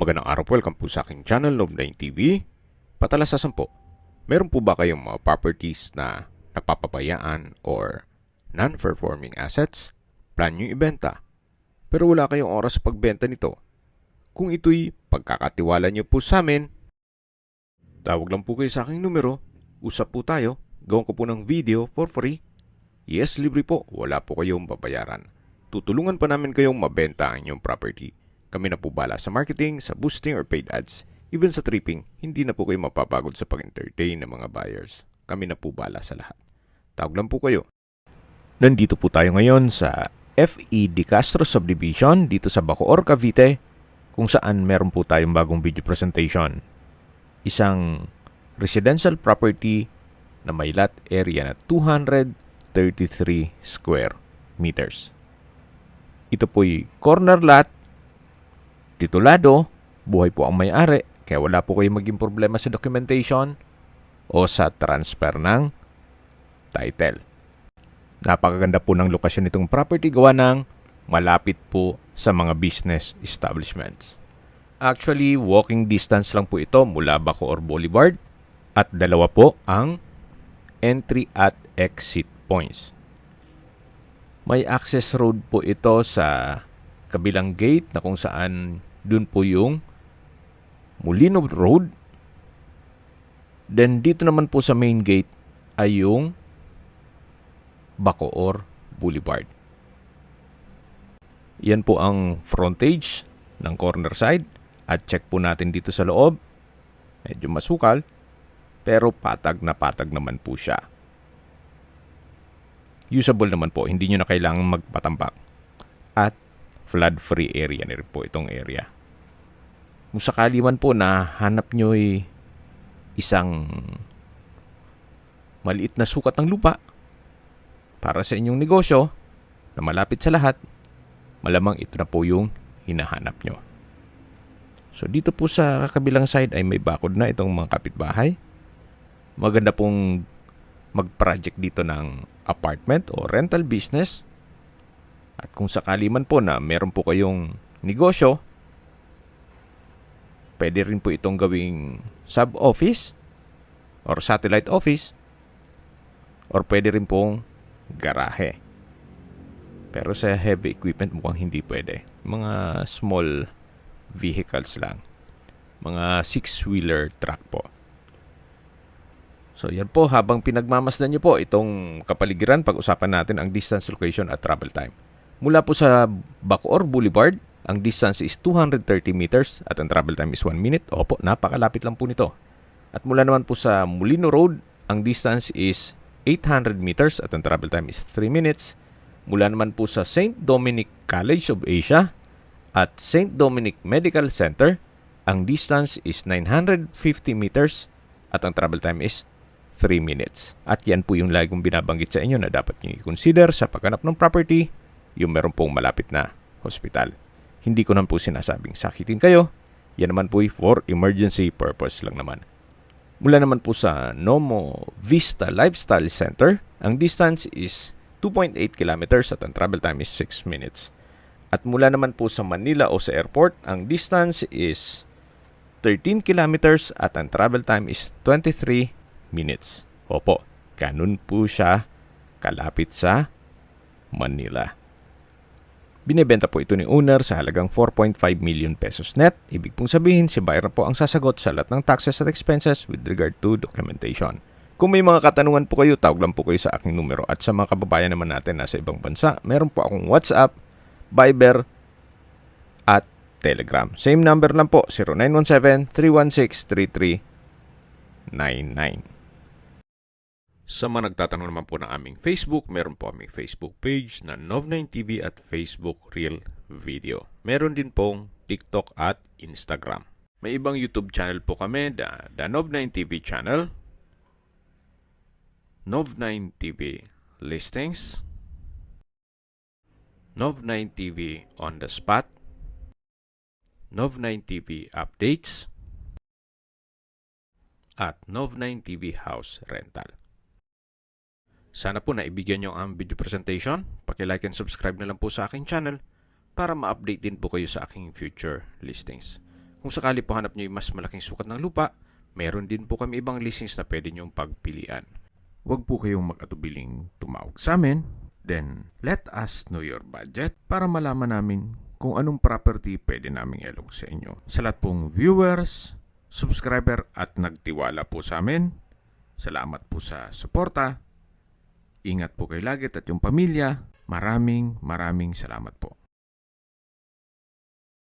Magandang araw po, welcome po sa aking channel, Nov9 TV. Patalasasan po, meron po ba kayong mga properties na napapabayaan or non-performing assets? Plan nyo ibenta, pero wala kayong oras sa pagbenta nito. Kung ito'y pagkakatiwala nyo po sa amin, tawag lang po kayo sa aking numero, usap po tayo, gawin ko po ng video for free. Yes, libre po, wala po kayong babayaran. Tutulungan pa namin kayong mabenta ang inyong property. Kami na po bala sa marketing, sa boosting or paid ads. Even sa tripping, hindi na po kayo mapapagod sa pag-entertain ng mga buyers. Kami na po bala sa lahat. Tawag lang po kayo. Nandito po tayo ngayon sa FE De Castro Subdivision dito sa Bacoor, Cavite, kung saan meron po tayong bagong video presentation. Isang residential property na may lot area na 233 square meters. Ito po'y corner lot, titulado, buhay po ang may-ari, kaya wala po kayo maging problema sa documentation o sa transfer ng title. Napakaganda po ng lokasyon nitong property gawa ng malapit po sa mga business establishments. Actually, walking distance lang po ito mula Bacoor Boulevard at dalawa po ang entry at exit points. May access road po ito sa kabilang gate na kung saan dun po yung Molino Road. Then dito naman po sa main gate ay yung Bacoor Boulevard. Yan po ang frontage ng corner side. At check po natin dito sa loob. Medyo masukal, pero patag naman po siya. Usable naman po, hindi nyo na kailangang magpatambak. At flood-free area na rin po itong area. Kung sakali man po na hanap nyo isang maliit na sukat ng lupa para sa inyong negosyo na malapit sa lahat, malamang ito na po yung hinahanap nyo. So dito po sa kabilang side ay may bakod na itong mga kapitbahay. Maganda pong mag-project dito ng apartment o rental business. At kung sakali man po na meron po kayong negosyo, pwede rin po itong gawing sub-office or satellite office or pwede rin pong garahe. Pero sa heavy equipment mukhang hindi pwede. Mga small vehicles lang. Mga 6-wheeler truck po. So yan po, habang pinagmamasdan nyo po itong kapaligiran, pag-usapan natin ang distance, location at travel time. Mula po sa Bacoor Boulevard, ang distance is 230 meters at ang travel time is 1 minute. Opo, napakalapit lang po nito. At mula naman po sa Molino Road, ang distance is 800 meters at ang travel time is 3 minutes. Mula naman po sa St. Dominic College of Asia at St. Dominic Medical Center, ang distance is 950 meters at ang travel time is 3 minutes. At yan po yung lagi kong binabanggit sa inyo na dapat nyo i-consider sa paghanap ng property, yung meron pong malapit na hospital. Hindi ko naman po sinasabing sakitin kayo. Yan naman po for emergency purpose lang naman. Mula naman po sa Nomo Vista Lifestyle Center, ang distance is 2.8 kilometers at ang travel time is 6 minutes. At mula naman po sa Manila o sa airport, ang distance is 13 kilometers at ang travel time is 23 minutes. Opo, ganun po siya kalapit sa Manila. Binebenta po ito ni owner sa halagang 4.5 million pesos net. Ibig pong sabihin, si buyer po ang sasagot sa lahat ng taxes at expenses with regard to documentation. Kung may mga katanungan po kayo, tawag lang po kayo sa aking numero. At sa mga kababayan naman natin nasa ibang bansa, meron po akong WhatsApp, Viber, at Telegram. Same number lang po, 0917-316-3399. Sa mga nagtatanong naman po ng aming Facebook, meron po aming Facebook page na Nov9 TV at Facebook Real Video. Meron din pong TikTok at Instagram. May ibang YouTube channel po kami, the Nov9 TV channel, Nov9 TV Listings, Nov9 TV On The Spot, Nov9 TV Updates, at Nov9 TV House Rental. Sana po naibigyan nyo ang video presentation. Paki-like and subscribe na lang po sa aking channel para ma-update din po kayo sa aking future listings. Kung sakali po hanap nyo yung mas malaking sukat ng lupa, meron din po kami ibang listings na pwede nyong pagpilian. Huwag po kayong mag-atubiling tumawag sa amin. Then, let us know your budget para malaman namin kung anong property pwede naming ilog sa inyo. Sa lahat pong viewers, subscriber at nagtiwala po sa amin, salamat po sa suporta. Ingat po kayo lagi at yung pamilya. Maraming salamat po.